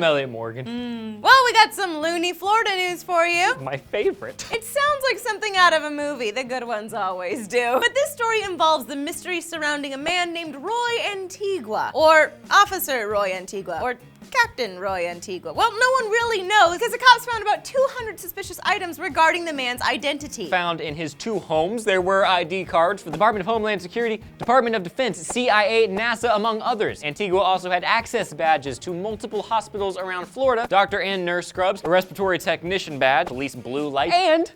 I'm Elliot Morgan. Well, we got some loony Florida news for you. My favorite. It sounds like something out of a movie. The good ones always do. But this story involves the mystery surrounding a man named Roy Antigua, or Officer Roy Antigua, or Captain Roy Antigua. Well, no one really knows because the cops found about 200 suspicious items regarding the man's identity. Found in his 2 homes, there were ID cards for the Department of Homeland Security, Department of Defense, CIA, NASA, among others. Antigua also had access badges to multiple hospitals around Florida, doctor and nurse scrubs, a respiratory technician badge, police blue light, and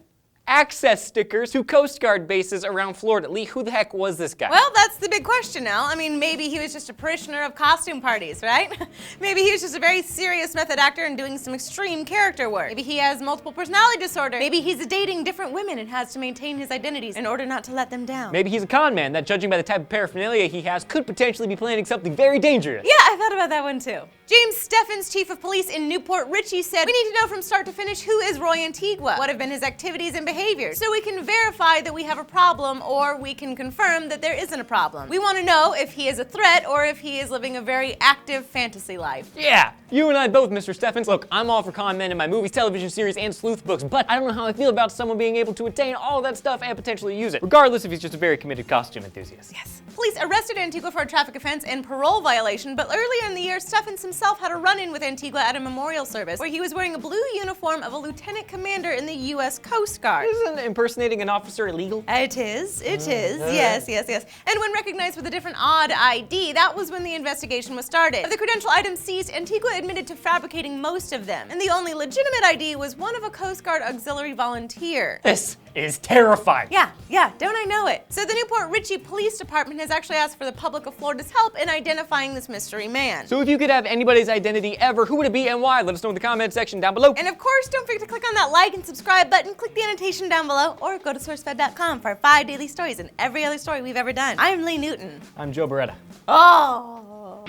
access stickers to Coast Guard bases around Florida. Lee, who the heck was this guy? Well, that's the big question now. I mean, maybe he was just a parishioner of costume parties, right? Maybe he was just a very serious method actor and doing some extreme character work. Maybe he has multiple personality disorder. Maybe he's dating different women and has to maintain his identities in order not to let them down. Maybe he's a con man that, judging by the type of paraphernalia he has, could potentially be planning something very dangerous. Yeah, I thought about that one too. James Steffens, chief of police in Newport Richey, said, "We need to know from start to finish who is Roy Antigua, what have been his activities and behaviors, so we can verify that we have a problem or we can confirm that there isn't a problem. We want to know if he is a threat or if he is living a very active fantasy life." Yeah, you and I both, Mr. Steffens. Look, I'm all for con men in my movies, television series, and sleuth books, but I don't know how I feel about someone being able to attain all that stuff and potentially use it, regardless if he's just a very committed costume enthusiast. Yes. Police arrested Antigua for a traffic offense and parole violation, but earlier in the year, Steffens himself had a run-in with Antigua at a memorial service where he was wearing a blue uniform of a lieutenant commander in the U.S. Coast Guard. Isn't impersonating an officer illegal? It is. Yes. And when recognized with a different odd ID, that was when the investigation was started. Of the credential items seized, Antigua admitted to fabricating most of them, and the only legitimate ID was one of a Coast Guard auxiliary volunteer. This is terrifying. Yeah, don't I know it? So the Newport Richey Police Department has actually asked for the public of Florida's help in identifying this mystery man. So if you could have anybody's identity ever, who would it be and why? Let us know in the comment section down below. And of course, don't forget to click on that like and subscribe button, click the annotation down below, or go to SourceFed.com for 5 daily stories and every other story we've ever done. I'm Lee Newton. I'm Joe Beretta. Oh.